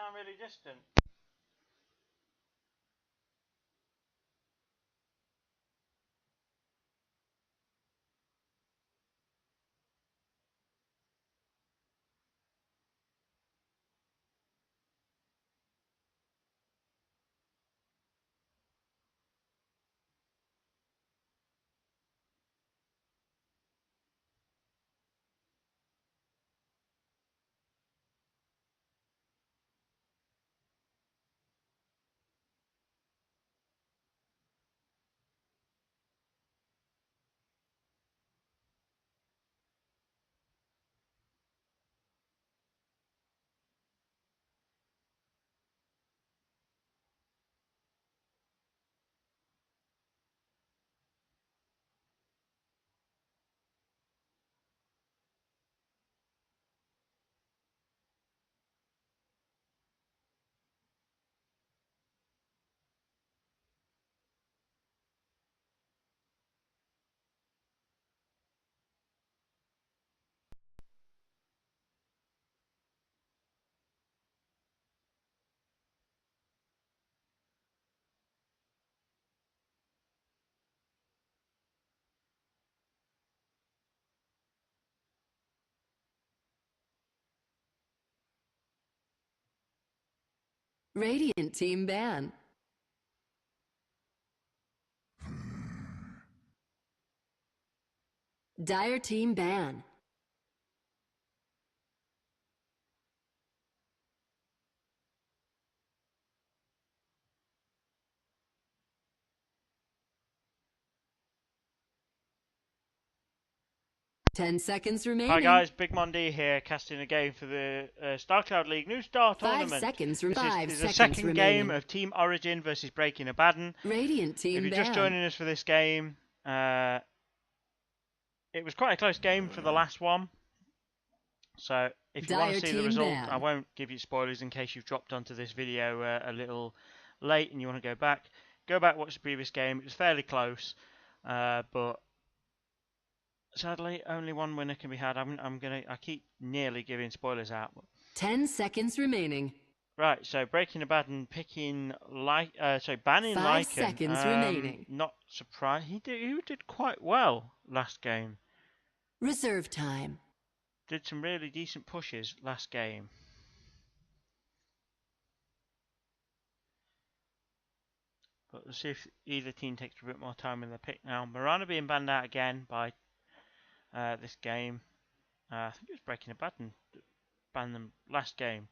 sound really distant. Radiant team ban. Dire team ban. Ten seconds remaining. Hi guys, BigMonD here, casting a game for the StarCloud League New Star Tournament. 5 seconds. This is the second game of Team Origin versus Breaking Abaddon. Radiant team If you're ban. just joining us for this game, it was quite a close game for the last one. So if you want to see the result, I won't give you spoilers in case you've dropped onto this video a little late and you want to go back. Go back, watch the previous game. It was fairly close, but sadly, only one winner can be had. I keep nearly giving spoilers out. 10 seconds remaining. Right, so Breaking Abaddon picking banning 5 Lycan. seconds remaining. Not surprised. He did quite well last game. Reserve time. Did some really decent pushes last game. But we'll see if either team takes a bit more time in the pick now. Mirana being banned out again by this game. I think it was Breaking Abaddon that banned them last game.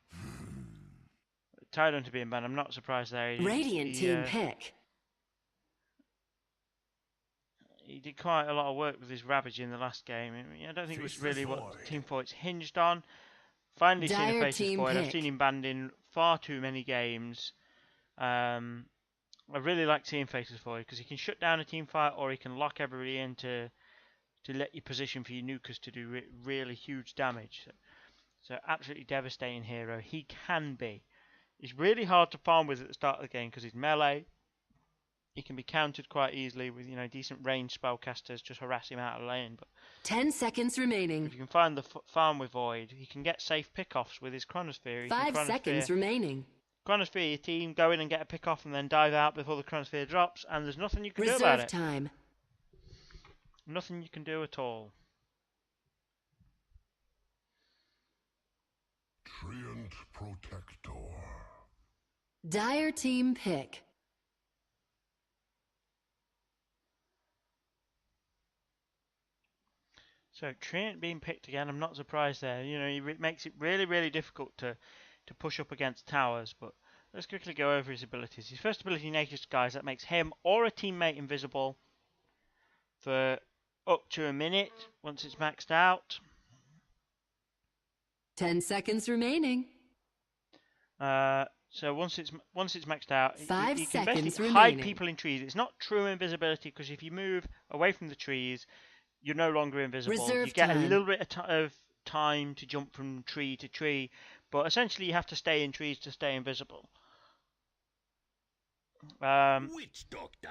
Tidon to being banned, I'm not surprised there. Radiant team pick. He did quite a lot of work with his Ravage in the last game. I don't think it was really what Team Fight's hinged on. Finally seen a face of Void. I've seen him banned in far too many games. I really like seeing Faces Void because he can shut down a team fight or he can lock everybody in to let you position for your nukers to do really huge damage. So absolutely devastating hero. He can be. He's really hard to farm with at the start of the game because he's melee. He can be countered quite easily with decent range spellcasters just harass him out of lane. But 10 seconds remaining. If you can find the farm with Void, he can get safe pickoffs with his Chronosphere. 5 seconds remaining. Chronosphere your team, go in and get a pickoff and then dive out before the Chronosphere drops, and there's nothing you can do about it. Time. Nothing you can do at all. Treant Protector. Dire team pick. So Treant being picked again, I'm not surprised there. It makes it really, really difficult to push up against towers. But let's quickly go over his abilities. His first ability, Naked Skies, that makes him or a teammate invisible for up to a minute once it's maxed out. 10 seconds remaining. So once it's maxed out, 5 you can seconds basically remaining. hide people in trees. It's not true invisibility because if you move away from the trees, you're no longer invisible. Reserve you get time. a little bit of time to jump from tree to tree, but essentially you have to stay in trees to stay invisible. Witch Doctor.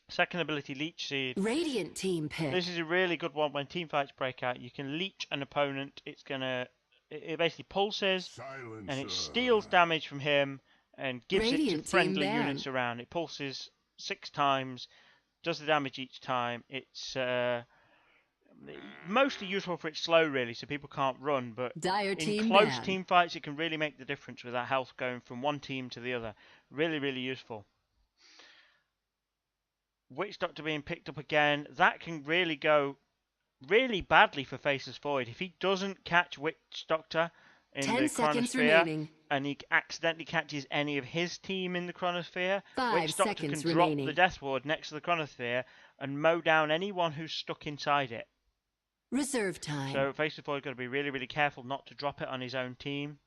Second ability, Leech Seed. Radiant team pick. This is a really good one when team fights break out. You can leech an opponent. It's going to it basically pulses, Silencer. and it steals damage from him and gives Radiant it to friendly team units around. It pulses 6 times, does the damage each time. It's mostly useful for its slow, really, so people can't run, but Dire in team close ban. team fights it can really make the difference with that health going from one team to the other. Really, really useful. Witch Doctor being picked up again, that can really go really badly for Faceless Void. If he doesn't catch Witch Doctor in 10 the seconds Chronosphere, remaining. and he accidentally catches any of his team in the Chronosphere, 5 Witch Doctor can seconds drop remaining. the Death Ward next to the Chronosphere and mow down anyone who's stuck inside it. Reserve time. So Faceless Void got to be really, really careful not to drop it on his own team.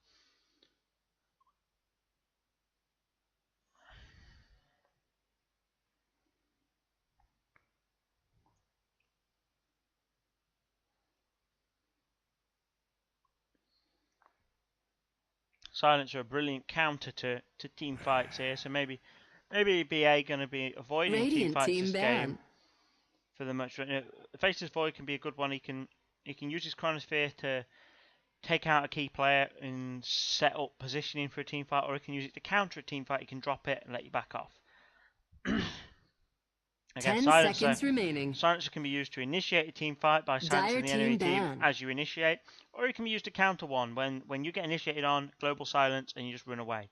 Silencer a brilliant counter to team fights here, so maybe BA going to be avoiding team Radiant fights team this ban. game for the much. Faceless Void can be a good one. He can use his Chronosphere to take out a key player and set up positioning for a team fight, or he can use it to counter a team fight. He can drop it and let you back off. Again, 10 seconds remaining. Silencer can be used to initiate a team fight by silencing the enemy team as you initiate, or it can be used to counter one when you get initiated on, global silence, and you just run away.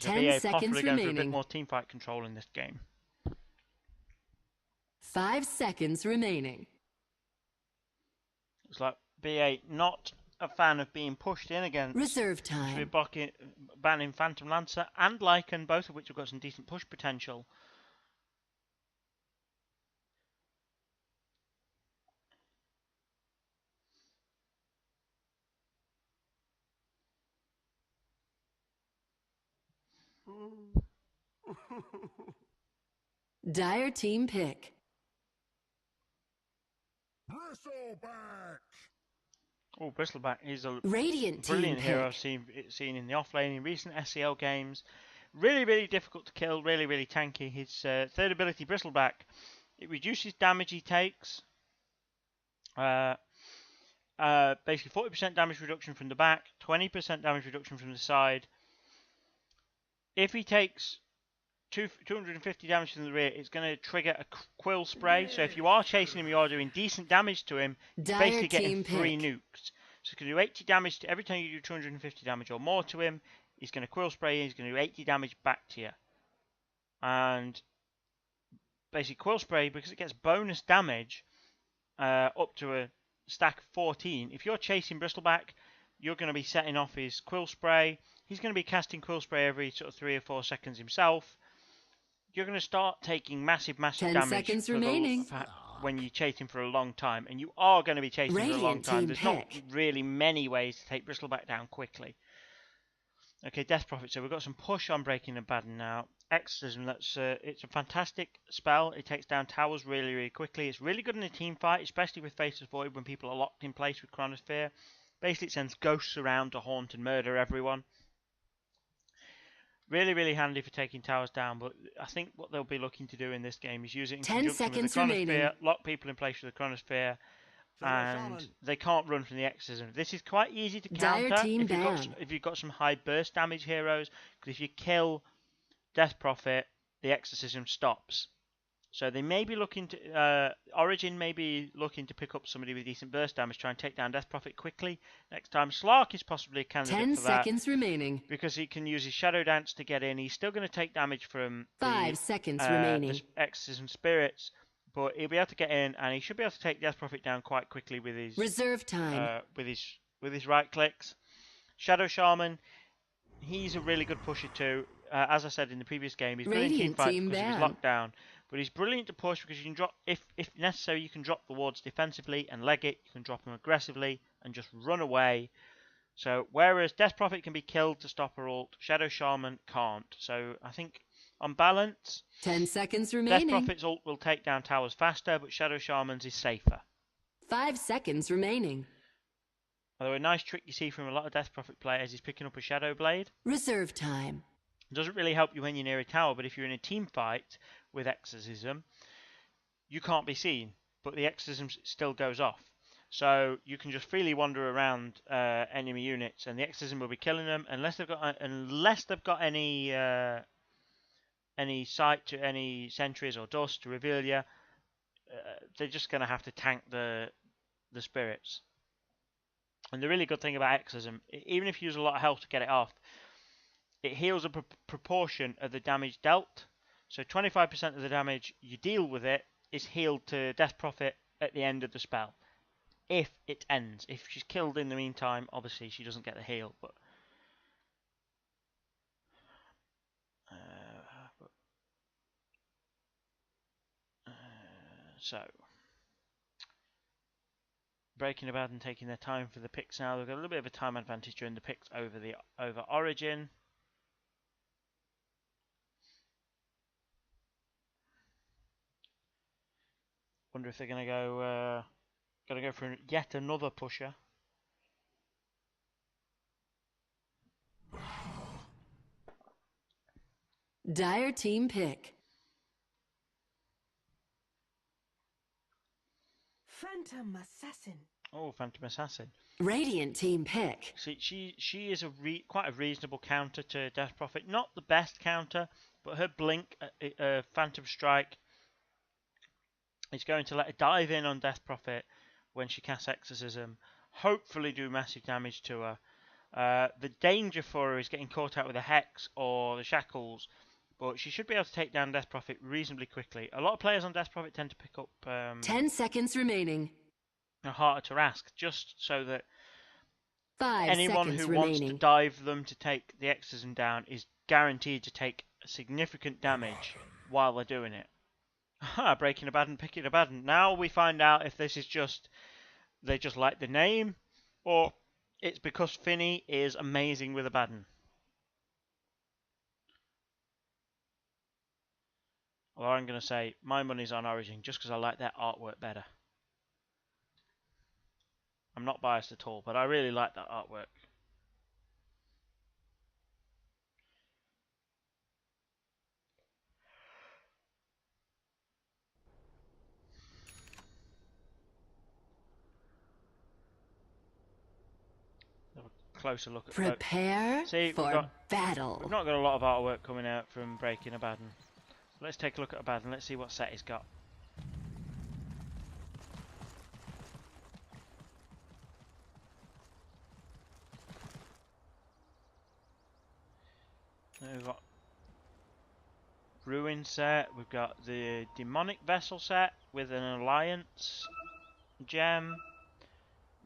So 10 BA seconds possibly going for a bit remaining. more team fight control in this game. 5 seconds remaining. It's like BA not a fan of being pushed in against. Reserve Should be time. banning Phantom Lancer and Lycan, both of which have got some decent push potential. Dire team pick. Bristleback. Oh, Bristleback is a Radiant team brilliant hero I've pick. seen in the offlane in recent SCL games. Really, really difficult to kill, really, really tanky. His third ability, Bristleback, it reduces damage he takes. Basically 40% damage reduction from the back, 20% damage reduction from the side. If he takes 250 damage from the rear, it's going to trigger a quill spray. So if you are chasing him, you are doing decent damage to him. You're basically getting 3 nukes. So it's going to do 80 damage to every time you do 250 damage or more to him. He's going to quill spray. He's going to do 80 damage back to you. And basically quill spray, because it gets bonus damage up to a stack of 14. If you're chasing Bristleback, you're going to be setting off his quill spray. He's going to be casting quill spray every sort of 3 or 4 seconds himself. You're going to start taking massive 10 damage seconds remaining. when you chase him for a long time, and you are going to be chasing for a long time. There's not really many ways to take Bristleback down quickly. Okay, Death Prophet. So we've got some push on breaking Abaddon now. Exorcism. It's a fantastic spell. It takes down towers really, really quickly. It's really good in a team fight, especially with Faceless Void when people are locked in place with Chronosphere. Basically, it sends ghosts around to haunt and murder everyone. Really, really handy for taking towers down, but I think what they'll be looking to do in this game is use it in conjunction with the Chronosphere, lock people in place with the Chronosphere, and they can't run from the Exorcism. This is quite easy to counter if you've got some high burst damage heroes, because if you kill Death Prophet, the Exorcism stops. So they may be looking to Origin may be looking to pick up somebody with decent burst damage, try and take down Death Prophet quickly. Next time, Slark is possibly a candidate 10 for that. seconds remaining. Because he can use his Shadow Dance to get in. He's still going to take damage from 5 seconds remaining. the Exorcism Spirits, but he'll be able to get in, and he should be able to take Death Prophet down quite quickly with his reserve time. with his right clicks. Shadow Shaman, he's a really good pusher too. As I said in the previous game, he's good in team fights because of his lockdown. But he's brilliant to push because you can drop, if necessary, you can drop the wards defensively and leg it. You can drop them aggressively and just run away. So whereas Death Prophet can be killed to stop her ult, Shadow Shaman can't. So I think on balance, 10 seconds remaining. Death Prophet's ult will take down towers faster, but Shadow Shaman's is safer. 5 seconds remaining. Although a nice trick you see from a lot of Death Prophet players is picking up a Shadow Blade. Reserve time. It doesn't really help you when you're near a tower, but if you're in a team fight with exorcism, you can't be seen, but the exorcism still goes off. So you can just freely wander around enemy units, and the exorcism will be killing them unless they've got any sight to any sentries or dust to reveal you. They're just going to have to tank the spirits. And the really good thing about exorcism, even if you use a lot of health to get it off, it heals a proportion of the damage dealt. So 25% of the damage you deal with it is healed to death profit at the end of the spell. If it ends. If she's killed in the meantime, obviously she doesn't get the heal. But so breaking Abaddon taking their time for the picks now. They've got a little bit of a time advantage during the picks over Origin. Wonder if they're going to go for yet another pusher. Dire team pick. Phantom Assassin. Oh, Phantom Assassin. Radiant team pick. See, she is quite a reasonable counter to Death Prophet. Not the best counter, but her blink, Phantom Strike, is going to let her dive in on Death Prophet when she casts Exorcism. Hopefully do massive damage to her. The danger for her is getting caught out with a Hex or the Shackles, but she should be able to take down Death Prophet reasonably quickly. A lot of players on Death Prophet tend to pick up 10 seconds remaining. A Heart of Tarask, just so that 5 anyone seconds who remaining. wants to dive them to take the Exorcism down is guaranteed to take significant damage while they're doing it. Aha, breaking Abaddon, picking Abaddon. Now we find out if this is just they just like the name, or it's because Finny is amazing with Abaddon. Well, I'm going to say my money's on Origin just because I like their artwork better. I'm not biased at all, but I really like that artwork. Have a closer look at Prepare for battle. We've not got a lot of artwork coming out from Breaking Abaddon. Let's take a look at Abaddon. Let's see what set he's got. We've got Ruin set, we've got the Demonic Vessel set with an Alliance gem,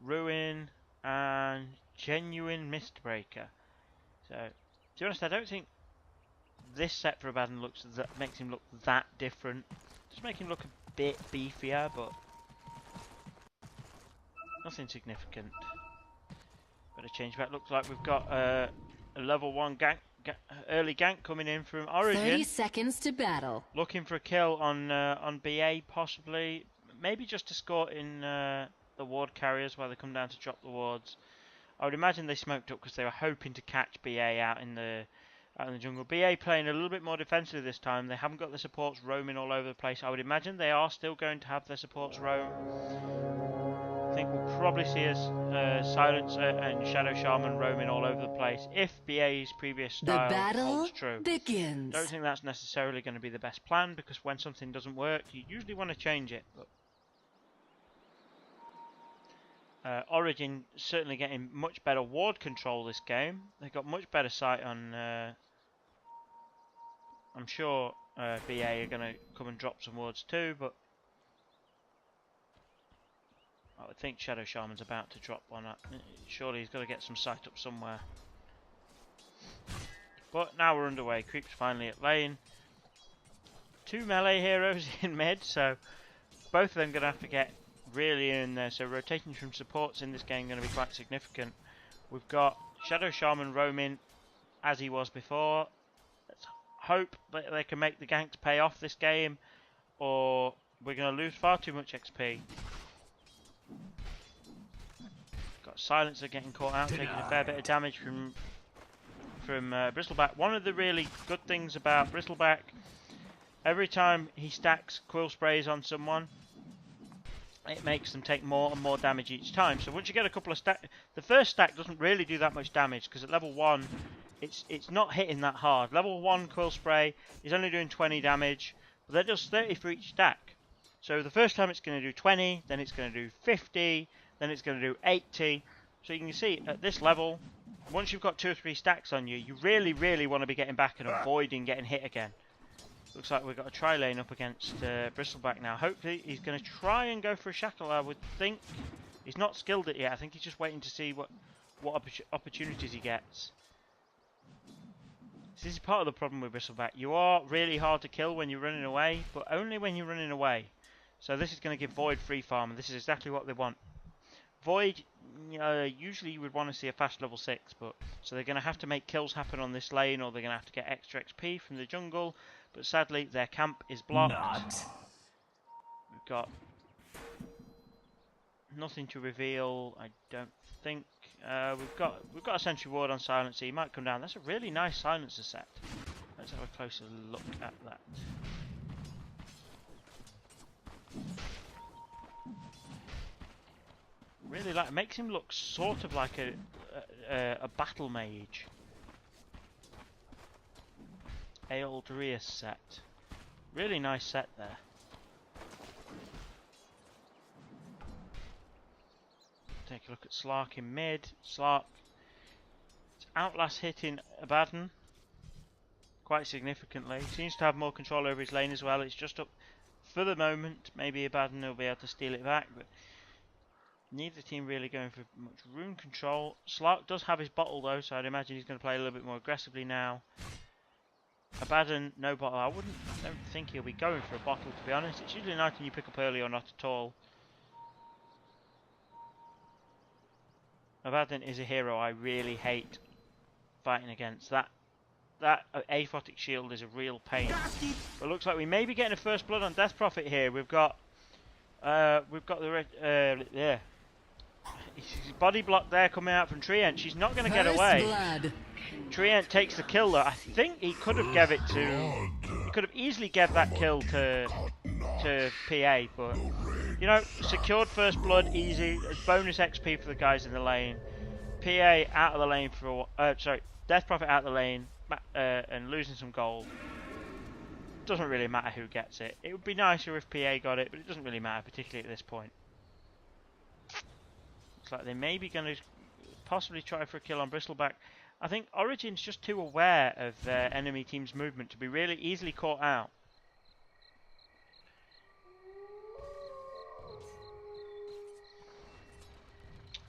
Ruin, and Genuine Mistbreaker. So, to be honest, I don't think this set for Abaddon makes him look that different. Just make him look a bit beefier, but nothing significant. Better change back. Looks like we've got a level 1 early gank coming in from Origin. 30 seconds to battle. Looking for a kill on BA, possibly. Maybe just escorting the ward carriers while they come down to drop the wards. I would imagine they smoked up because they were hoping to catch BA out in the jungle. BA playing a little bit more defensively this time. They haven't got the supports roaming all over the place. I would imagine they are still going to have their supports roam. I think we'll probably see us Silencer and Shadow Shaman roaming all over the place if BA's previous style holds true. Begins. Don't think that's necessarily going to be the best plan, because when something doesn't work, you usually want to change it. But Origin certainly getting much better ward control this game. They've got much better sight on. I'm sure BA are going to come and drop some wards too, but I would think Shadow Shaman's about to drop one up. Surely he's got to get some sight up somewhere. But now we're underway. Creep's finally at lane. 2 melee heroes in mid, so both of them going to have to get really in there. So rotating from supports in this game going to be quite significant. We've got Shadow Shaman roaming as he was before. Let's hope that they can make the ganks pay off this game, or we're going to lose far too much XP. Got Silencer getting caught out, taking a fair bit of damage from from Bristleback. One of the really good things about Bristleback, every time he stacks quill sprays on someone, it makes them take more and more damage each time. So once you get a couple of stack, the first stack doesn't really do that much damage because at level 1 it's not hitting that hard. Level 1 quill spray is only doing 20 damage, but that does 30 for each stack. So the first time it's going to do 20, then it's going to do 50, then it's going to do 80. So you can see at this level, once you've got 2 or 3 stacks on you, you really, really want to be getting back and avoiding getting hit again. Looks like we've got a tri-lane up against Bristleback now. Hopefully he's going to try and go for a shackle, I would think. He's not skilled it yet. I think he's just waiting to see what opportunities he gets. This is part of the problem with Bristleback. You are really hard to kill when you're running away, but only when you're running away. So this is going to give Void free farm, and this is exactly what they want. Void, usually you would want to see a fast level 6, but so they're going to have to make kills happen on this lane, or they're going to have to get extra XP from the jungle. But sadly, their camp is blocked. We've got nothing to reveal, I don't think. We've got a sentry ward on Silencer. He might come down. That's a really nice Silencer set. Let's have a closer look at that. Really like, it makes him look sort of like a battle mage. Aeldrius set. Really nice set there. Take a look at Slark in mid. Slark outlast hitting Abaddon quite significantly. Seems to have more control over his lane as well. It's just up for the moment. Maybe Abaddon will be able to steal it back, but neither team really going for much rune control. Slark does have his bottle though, so I'd imagine he's going to play a little bit more aggressively now. Abaddon, no bottle. I don't think he'll be going for a bottle, to be honest. It's usually an item you pick up early or not at all. Abaddon is a hero I really hate fighting against. That aphotic shield is a real pain. But it looks like we may be getting a first blood on Death Prophet here. We've got the red, yeah. His body block there coming out from Trient. She's not going to get away. Trient takes the kill though. I think he could have gave it to. He could have easily gave that kill to PA, but you know, secured first blood easy. It's bonus XP for the guys in the lane. PA out of the lane for Death Prophet out of the lane and losing some gold. Doesn't really matter who gets it. It would be nicer if PA got it, but it doesn't really matter, particularly at this point. Looks like they may be going to possibly try for a kill on Bristleback. I think Origin's just too aware of their enemy team's movement to be really easily caught out.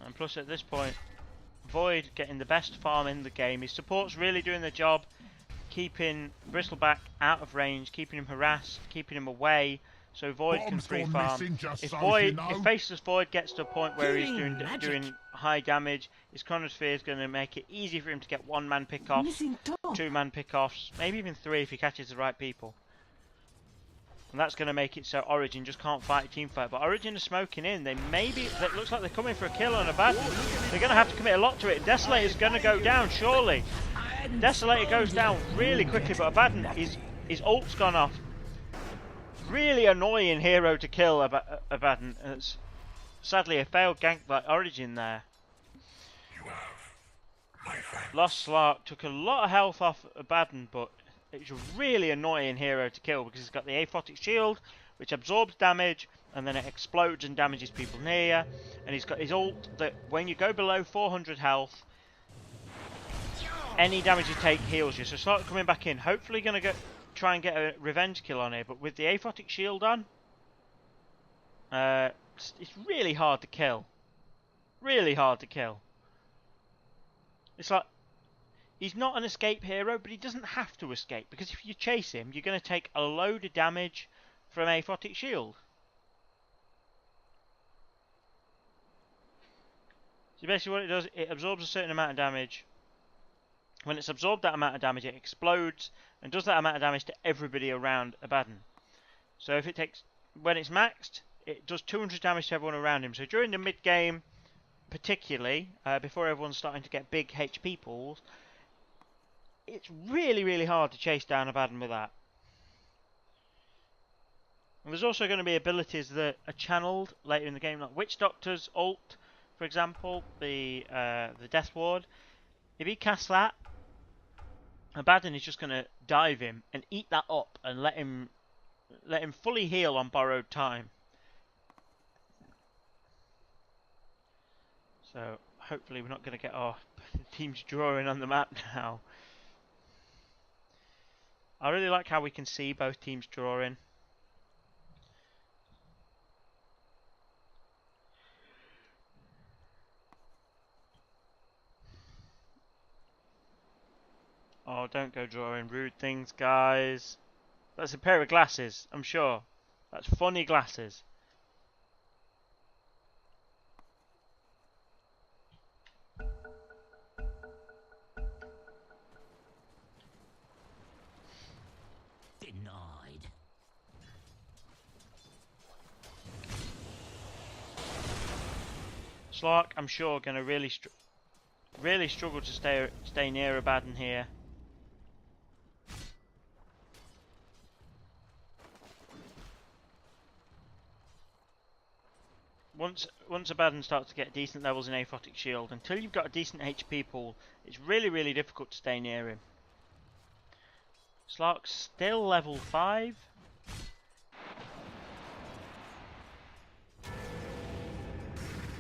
And plus at this point, Void getting the best farm in the game. His support's really doing the job, keeping Bristleback out of range, keeping him harassed, keeping him away, so Void can free farm. If Faceless Void gets to a point where he's doing high damage, his Chronosphere is going to make it easy for him to get 1-man pick-offs, 2-man pick-offs, maybe even 3 if he catches the right people. And that's going to make it so Origin just can't fight a team fight. But Origin are smoking in. It looks like they're coming for a kill on Abaddon. They're going to have to commit a lot to it. Desolator's going to go down, surely. Desolator goes down really quickly, but Abaddon, his ult's gone off. Really annoying hero to kill, Abaddon. And it's sadly a failed gank by Origin there. Lost Slark, took a lot of health off Abaddon, but it's a really annoying hero to kill because he's got the aphotic shield, which absorbs damage, and then it explodes and damages people near. And he's got his ult that when you go below 400 health, any damage you take heals you. So Slark coming back in, hopefully going to try and get a revenge kill on here, but with the aphotic shield on, it's really hard to kill. Really hard to kill. It's like, he's not an escape hero, but he doesn't have to escape, because if you chase him, you're going to take a load of damage from aphotic shield. So basically what it does, it absorbs a certain amount of damage. When it's absorbed that amount of damage, it explodes and does that amount of damage to everybody around Abaddon. So if it takes, when it's maxed, it does 200 damage to everyone around him. So during the mid game, particularly before everyone's starting to get big HP pools, it's really, really hard to chase down Abaddon with that. And there's also going to be abilities that are channeled later in the game, like Witch Doctor's ult, for example, the Death Ward. If he casts that, Abaddon is just going to dive him and eat that up and let him fully heal on borrowed time. So hopefully we're not going to get our teams drawing on the map now. I really like how we can see both teams drawing. Oh, don't go drawing rude things, guys. That's a pair of glasses, I'm sure. That's funny glasses. Denied. Slark, I'm sure, going to really struggle to stay near Abaddon here. Once Abaddon starts to get decent levels in Aphotic Shield, until you've got a decent HP pool, it's really, really difficult to stay near him. Slark's still level 5.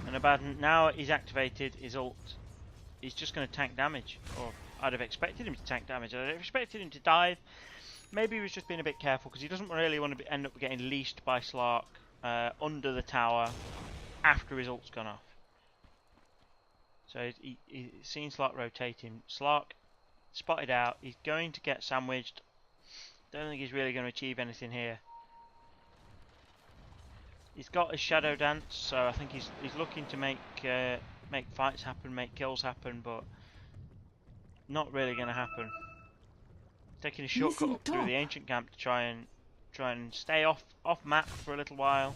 And Abaddon, now he's activated his ult, he's just going to tank damage. Or I'd have expected him to tank damage. I'd have expected him to dive. Maybe he was just being a bit careful because he doesn't really want to end up getting leashed by Slark under the tower after his ult's gone off. So he's seen Slark rotating. Slark spotted out. He's going to get sandwiched. Don't think he's really going to achieve anything here. He's got his Shadow Dance, so I think he's looking to make fights happen, make kills happen, but not really going to happen. Taking a shortcut up through the ancient camp to try and stay off map for a little while.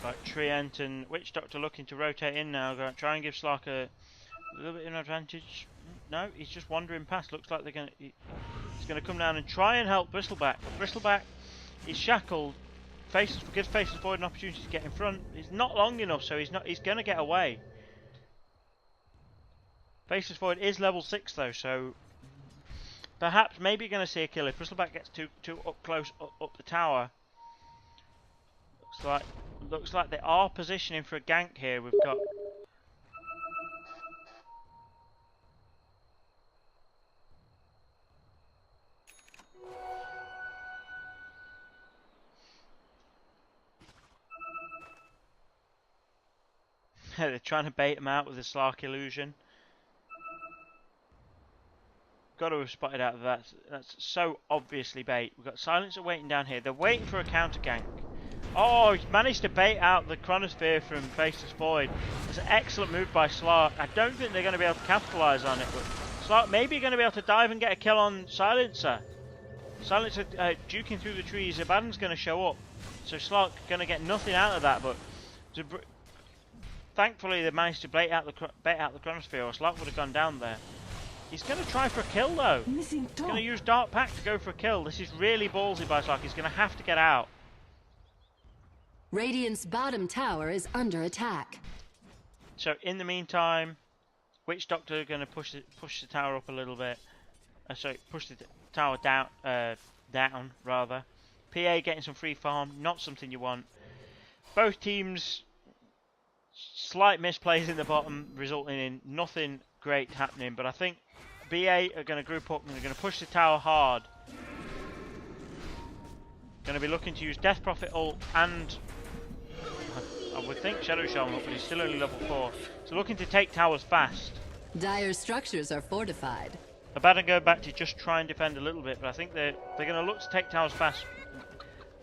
Like Treant and Witch Doctor looking to rotate in now, try and give Slark a little bit of an advantage. No, he's just wandering past. Looks like he's gonna come down and try and help Bristleback. But Bristleback is shackled. Gives Faceless Void an opportunity to get in front. It's not long enough, so he's gonna get away. Faceless Void is level 6 though, so perhaps maybe you're gonna see a kill if Bristleback gets too up close up the tower. Looks like they are positioning for a gank here. We've got they're trying to bait him out with the Slark illusion. Got to have spotted out that that's so obviously bait. We've got Silencer waiting down here. They're waiting for a counter gank. Oh, he's managed to bait out the Chronosphere from Faceless Void. It's an excellent move by Slark. I don't think they're going to be able to capitalise on it, but Slark may be going to be able to dive and get a kill on Silencer. Silencer duking through the trees. Abaddon's going to show up, so Slark going to get nothing out of that. But thankfully, they managed to bait out the Chronosphere, or Slark would have gone down there. He's going to try for a kill though. He's going to use Dark Pact to go for a kill. This is really ballsy by Slark. He's going to have to get out. Radiant's bottom tower is under attack. So in the meantime, Witch Doctor are going to push the tower up a little bit. Sorry, push the tower down rather. PA getting some free farm, not something you want. Both teams slight misplays in the bottom, resulting in nothing great happening. But I think BA are going to group up and they're going to push the tower hard. Going to be looking to use Death Prophet ult and I would think Shadow Shaman up, but he's still only level 4. So looking to take towers fast. Dire structures are fortified. Abaddon go back to just try and defend a little bit, but I think they're going to look to take towers fast.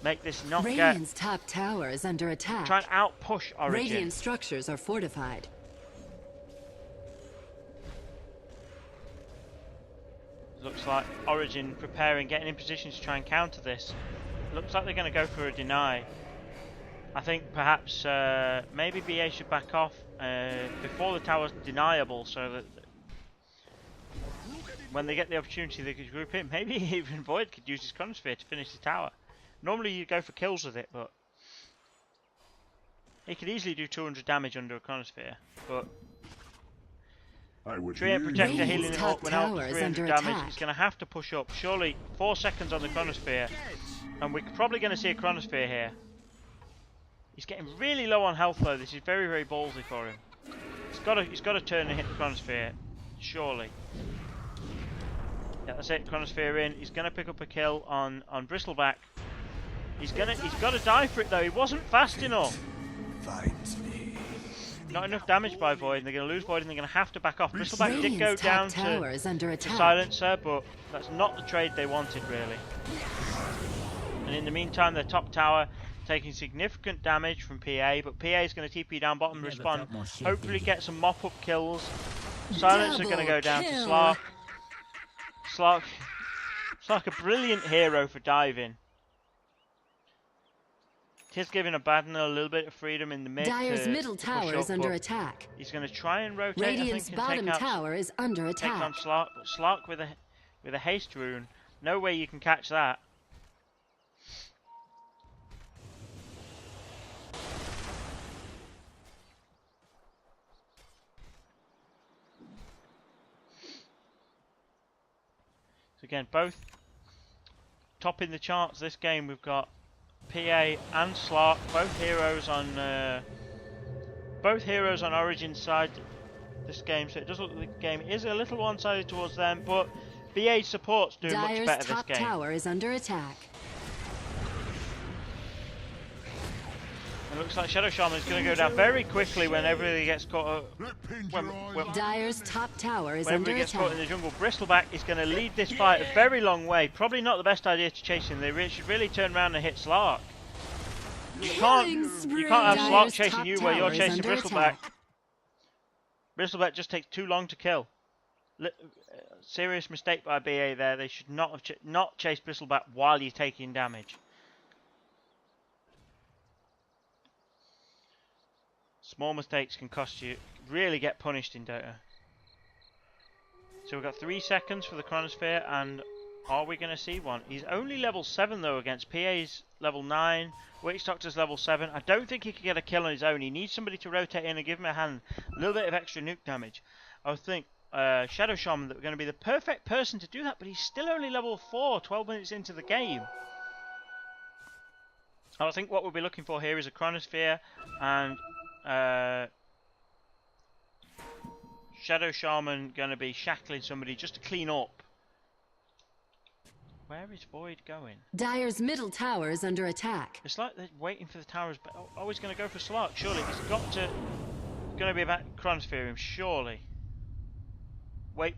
Make this not Radiant's top tower is under attack. Try and out-push Origin. Radiant structures are fortified. looks like Origin preparing, getting in position to try and counter this. Looks like they're going to go for a deny. I think perhaps maybe BA should back off before the tower's deniable, so that when they get the opportunity they could group in. Maybe even Void could use his Chronosphere to finish the tower. Normally you go for kills with it, but he could easily do 200 damage under a Chronosphere. But Treant Protector healing it up without 300 damage. He's going to have to push up. Surely 4 seconds on the Chronosphere, and we're probably going to see a Chronosphere here. He's getting really low on health though. This is very, very ballsy for him. He's got to turn and hit the Chronosphere, surely. Yeah, that's it. Chronosphere in. He's going to pick up a kill on Bristleback. He's got to die for it though. He wasn't fast enough. Not enough damage by Void, and they're going to lose Void, and they're going to have to back off. Bristleback did go down to Silencer, but that's not the trade they wanted really. And in the meantime, their top tower taking significant damage from PA, but PA is going to TP down bottom, respond, hopefully get some mop-up kills. Silencer going to go down to Slark. Slark, a brilliant hero for diving. He's giving Abaddon a little bit of freedom in the mid. Dire's middle tower is under attack. He's going to try and rotate. Radiant's bottom tower is under attack. Take on Slark, but Slark with a haste rune. No way you can catch that. So again, both topping the charts this game. We've got PA and Slark, both heroes on Origin's side this game, so it does look like the game is a little one-sided towards them, but BA support's doing much better this game. Dire's top tower is under attack. It looks like Shadow Shaman is going to go down very quickly whenever he gets caught. Dire's top tower is whenever under he gets attack. caught in the jungle. Bristleback is going to lead this fight a very long way. Probably not the best idea to chase him. They should really turn around and hit Slark. You can't have Slark chasing you where you're chasing Bristleback. Bristleback just takes too long to kill. Serious mistake by BA there. They should not have not chased Bristleback while you're taking damage. Small mistakes can cost you, really get punished in Dota. So we've got 3 seconds for the Chronosphere, and are we going to see one? He's only level 7 though against PA's level 9, Witch Doctor's level 7. I don't think he could get a kill on his own. He needs somebody to rotate in and give him a hand. A little bit of extra nuke damage. I would think Shadow Shaman that we're going to be the perfect person to do that, but he's still only level 4, 12 minutes into the game. I think what we'll be looking for here is a Chronosphere and Shadow Shaman going to be shackling somebody just to clean up. Where is Void going? Dire's middle tower is under attack. It's like they're waiting for the towers, but always going to go for Slark. Surely he's got to. Going to be about Chronosphere him. Surely. Wait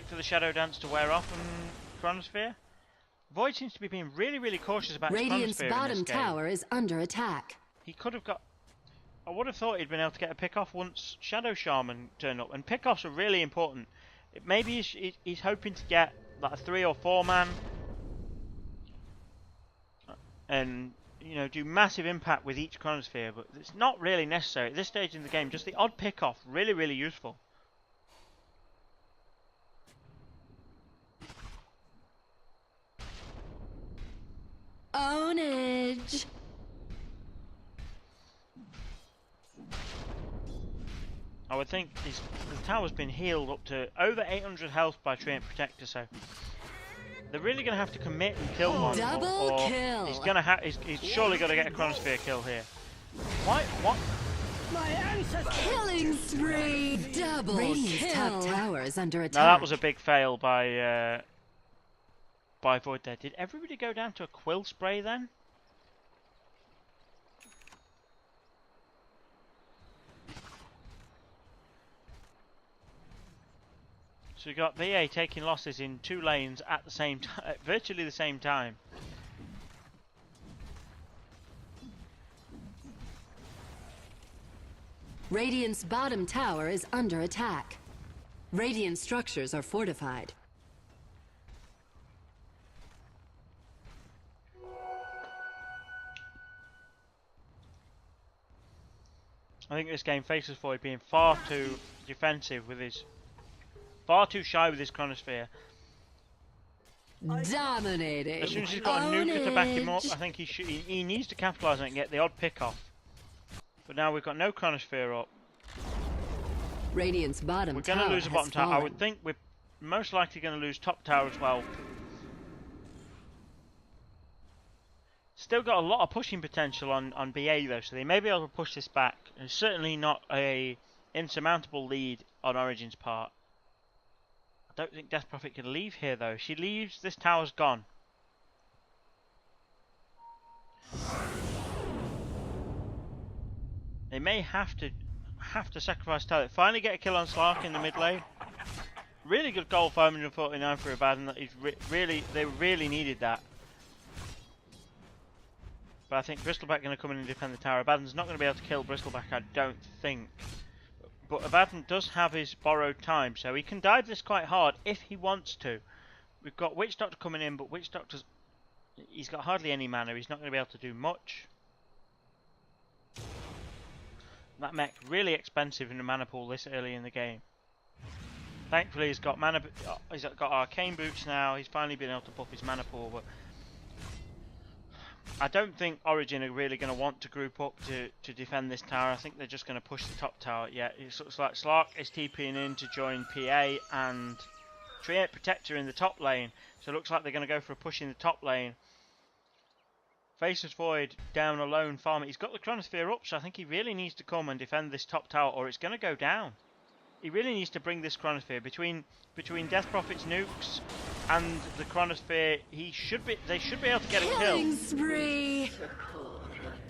for the Shadow Dance to wear off and Chronosphere. Void seems to be being really, really cautious about his Chronosphere in this game. Radiant's bottom tower is under attack. He could have got. I would have thought he'd been able to get a pick-off once Shadow Shaman turned up, and pick-offs are really important. Maybe he's hoping to get like a 3 or 4 man, and do massive impact with each Chronosphere, but it's not really necessary at this stage in the game. Just the odd pick-off, really, really useful. Ownage. I would think the tower's been healed up to over 800 health by Treant Protector, so they're really going to have to commit and kill one. Double kill. He's surely got to get a Chronosphere kill here. What? My ancestors. Killing spree. Double Radiant's top tower is under attack. Now that was a big fail by Void there. Did everybody go down to a quill spray then? So we got VA taking losses in 2 lanes at the same time, virtually the same time. Radiant's bottom tower is under attack. Radiant structures are fortified. I think this game faces Void being far too defensive with his... far too shy with his Chronosphere. Dominating. As soon as he's got a nuker to back him up, I think he needs to capitalise on it and get the odd pick off. But now we've got no Chronosphere up. Radiant's bottom We're going to lose a bottom tower. I would think we're most likely going to lose top tower as well. Still got a lot of pushing potential on BA though, so they may be able to push this back. It's certainly not a insurmountable lead on Origin's part. I don't think Death Prophet can leave here though. If she leaves, this tower's gone. They may have to sacrifice tower. Finally get a kill on Slark in the mid lane. Really good goal, 549 for Abaddon. They really needed that. But I think Bristleback going to come in and defend the tower. Abaddon's not going to be able to kill Bristleback, I don't think. But Abaddon does have his borrowed time, so he can dive this quite hard if he wants to. We've got Witch Doctor coming in, but Witch Doctor's... he's got hardly any mana. He's not going to be able to do much. That mech really expensive in the mana pool this early in the game. Thankfully he's got arcane boots now. He's finally been able to buff his mana pool, but I don't think Origin are really going to want to group up to defend this tower. I think they're just going to push the top tower. Yeah, it looks like Slark is TPing in to join PA and create Protector in the top lane. So it looks like they're going to go for a push in the top lane. Faceless Void down alone farming. He's got the Chronosphere up, so I think he really needs to come and defend this top tower or it's going to go down. He really needs to bring this Chronosphere between Death Prophet's nukes and the Chronosphere. They should be able to get a kill. Spree.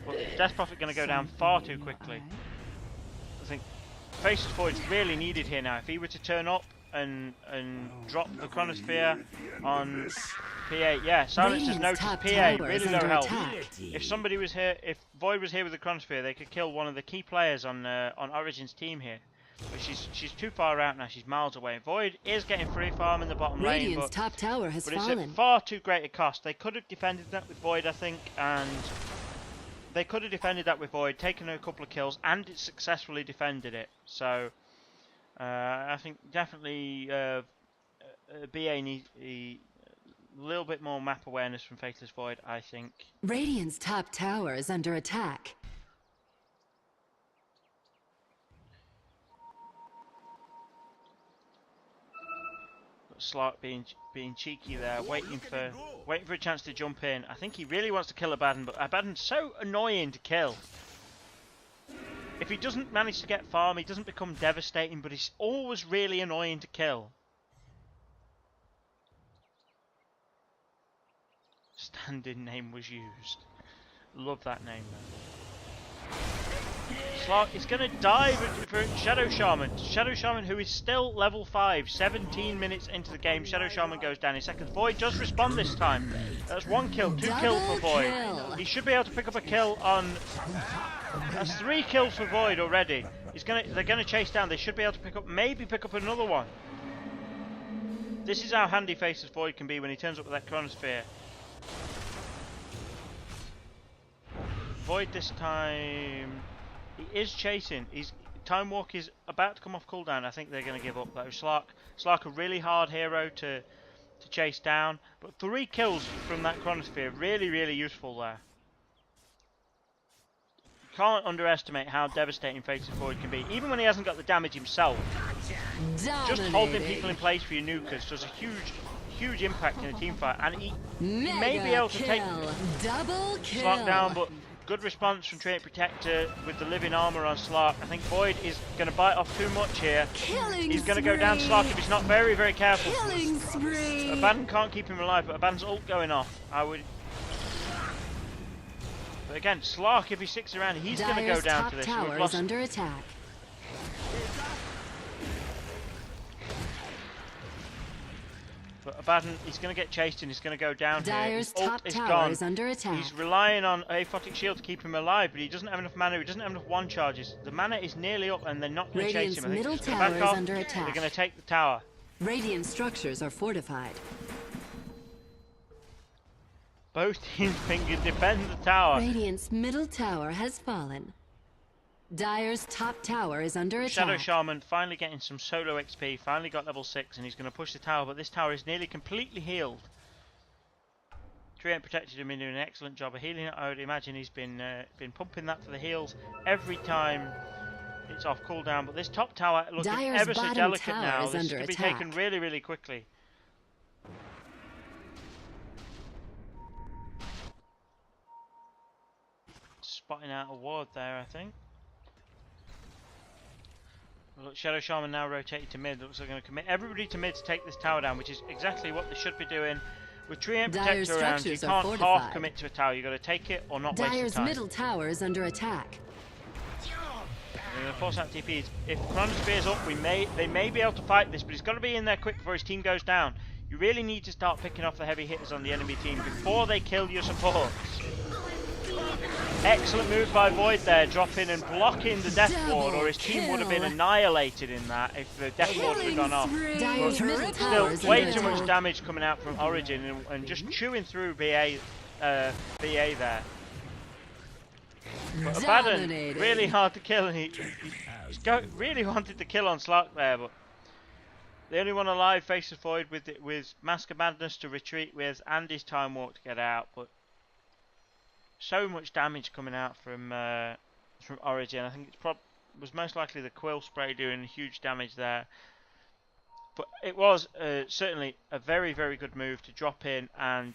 But Death Prophet going to go down far too quickly. I think Faceless Void's really needed here now. If he were to turn up and drop the Chronosphere on PA, yeah, Silencer's noticed PA, really low health. If somebody was here, if Void was here with the Chronosphere, they could kill one of the key players on Origin's team here. But she's too far out now. She's miles away. Void is getting free farm in the bottom lane, but top tower has it's at far too great a cost. They could have defended that with Void, I think, and they could have defended that with Void, taken a couple of kills, and it successfully defended it. So I think definitely BA needs a little bit more map awareness from Faceless Void, I think. Radiant's top tower is under attack. Slark being cheeky there, waiting for a chance to jump in. I think he really wants to kill Abaddon, but Abaddon's so annoying to kill. If he doesn't manage to get farm, he doesn't become devastating, but he's always really annoying to kill. Stand-in name was used. Love that name though. Slark is going to dive for Shadow Shaman. Shadow Shaman, who is still level 5, 17 minutes into the game. Shadow Shaman goes down in seconds. Void does respond this time. That's 1 kill, 2 kills for Void. He should be able to pick up a kill on... That's 3 kills for Void already. They're going to chase down. They should be able to maybe pick up another one. This is how handy Faceless Void can be when he turns up with that Chronosphere. Void this time... He is chasing. Time Walk is about to come off cooldown. I think they're going to give up though. Slark a really hard hero to chase down, but 3 kills from that Chronosphere, really useful there. Can't underestimate how devastating Faceless Void can be, even when he hasn't got the damage himself. Just holding people in place for your nukers does a huge impact in a team fight, and he may be able to take Slark down, but good response from Trait Protector with the living armor on Slark. I think Void is going to bite off too much here. He's going to go down Slark if he's not very careful. Abaddon can't keep him alive, but Abaddon's ult going off. But again, Slark, if he sticks around, he's going to go down to this. Tower is under attack. But Abaddon, he's going to get chased and he's going to go down here. Dyer's His ult top is tower gone. is under attack. He's relying on Aphotic Shield to keep him alive, but he doesn't have enough mana, he doesn't have enough one charges. The mana is nearly up and they're not going to chase him. I think middle he's going tower to back is off. under attack. They're going to take the tower. Radiant structures are fortified. Both teams can defend the tower. Radiant's middle tower has fallen. Dyer's top tower is under attack. Shadow Shaman finally getting some solo XP, finally got level 6 and he's going to push the tower, but this tower is nearly completely healed. Treant Protected him and doing an excellent job of healing it. I would imagine he's been pumping that for the heals every time it's off cooldown, but this top tower looking Dyer's ever so bottom delicate tower now. is This under could be attack. taken really, really quickly. Spotting out a ward there, I think. Look, Shadow Shaman now rotated to mid. Looks like they're going to commit everybody to mid to take this tower down, which is exactly what they should be doing. With Treant Dyer's Protector around, you structures are can't fortified. half commit to a tower. You've got to take it or not waste Dyer's the time. middle tower is under attack. They're going to force out TPs. If Chronosphere's up, they may be able to fight this, but he's got to be in there quick before his team goes down. You really need to start picking off the heavy hitters on the enemy team before they kill your supports. Excellent move by Void there, dropping and blocking the Death Ward, or his team would have been annihilated in that if the Death Ward had gone off. Dyer's middle tower Still, is way under too much attack. damage coming out from Origin and just chewing through BA there. But Abaddon, Dominated. really hard to kill, and he really wanted to kill on Slark there, but the only one alive faces Void with Mask of Madness to retreat with and his Time Walk to get out, but so much damage coming out from Origin. I think it was most likely the Quill Spray doing huge damage there. But it was certainly a very, very good move to drop in and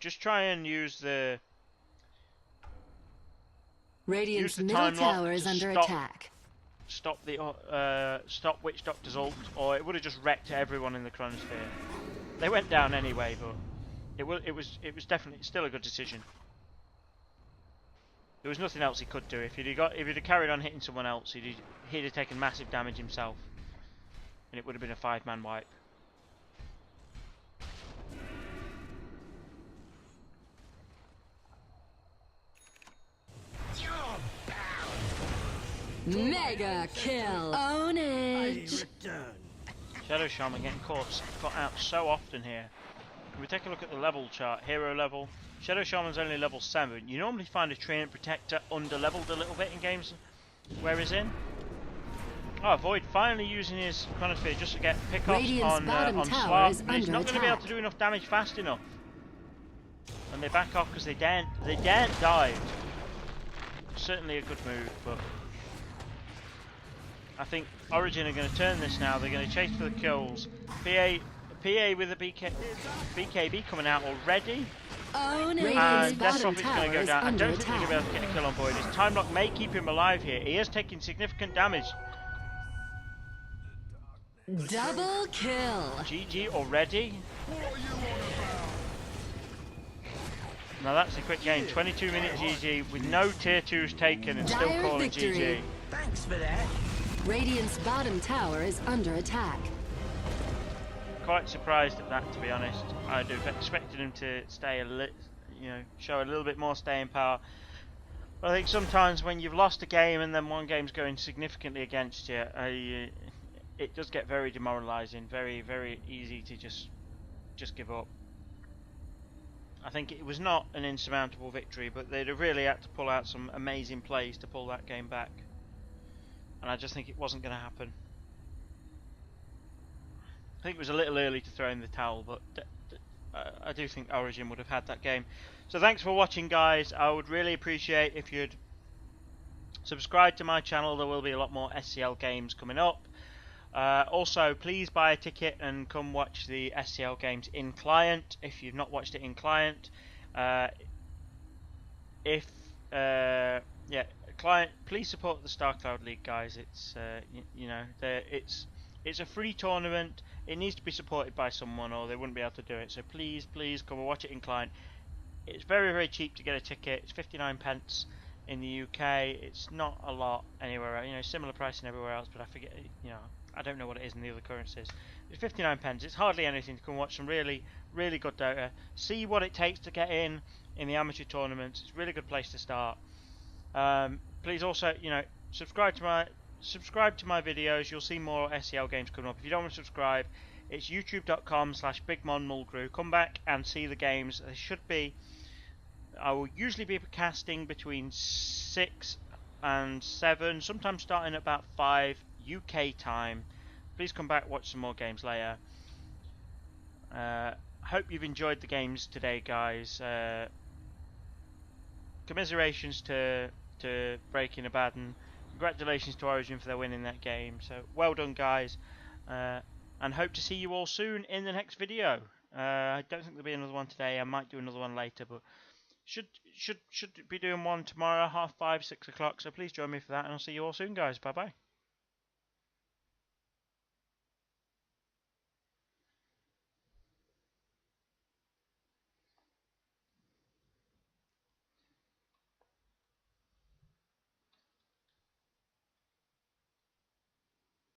just try and use the Radiant's the middle time lock tower is to under stop- attack. stop Witch Doctor's ult, or it would have just wrecked everyone in the Chronosphere. They went down anyway, but it was definitely still a good decision. There was nothing else he could do. If he'd have carried on hitting someone else, he'd have taken massive damage himself, and it would have been a 5-man wipe. Mega kill. Ownage. Shadow Shaman getting caught out so often here. If we take a look at the level chart, hero level, Shadow Shaman's only level 7. You normally find a Treant Protector under-leveled a little bit in games where he's in. Oh, Void finally using his Chronosphere just to get pickoffs Radiant's bottom on tower Slark, is but he's under not going to be able attack. to do enough damage fast enough. And they back off because they daren't dive. Certainly a good move, but I think Origin are going to turn this now. They're going to chase for the kills. PA with a BKB coming out already. Ownage. And Radiant's Deathlock bottom is going to tower go is down. I under don't think they're going to be able attack. to get a kill on Void. His time lock may keep him alive here. He is taking significant damage. Double kill. GG already. Now that's a quick game. 22 minute GG with no tier 2s taken and still Dire calling victory. GG. Thanks for that. Radiant's bottom tower is under attack. Quite surprised at that, to be honest. I'd have expected him to stay show a little bit more staying power. But I think sometimes when you've lost a game and then one game's going significantly against you, it does get very demoralising. Very, very easy to just give up. I think it was not an insurmountable victory, but they'd have really had to pull out some amazing plays to pull that game back. And I just think it wasn't going to happen. I think it was a little early to throw in the towel, but I do think Origin would have had that game. So thanks for watching, guys. I would really appreciate if you'd subscribe to my channel. There will be a lot more SCL games coming up. Also, please buy a ticket and come watch the SCL games in client if you've not watched it in client. Client, please support the StarCloud League, guys. It's it's a free tournament. It needs to be supported by someone, or they wouldn't be able to do it. So please come and watch it in client. It's very, very cheap to get a ticket. It's 59p in the UK. It's not a lot anywhere else. Similar pricing everywhere else, but I forget. I don't know what it is in the other currencies. It's 59 pence. It's hardly anything to come watch some really, really good Dota. See what it takes to get in the amateur tournaments. It's a really good place to start. Please also, you know, subscribe to my videos. You'll see more SCL games coming up. If you don't want to subscribe, it's youtube.com/BigMonD. Come back and see the games. They should be. I will usually be casting between 6 and 7, sometimes starting at about 5 UK time. Please come back, watch some more games later. Hope you've enjoyed the games today, guys. Commiserations to breaking Abaddon. Congratulations to Origin for their winning that game. So well done, guys. And hope to see you all soon in the next video. I don't think there'll be another one today. I might do another one later, but should be doing one tomorrow, 5:30, 6 o'clock. So please join me for that, and I'll see you all soon, guys. Bye bye.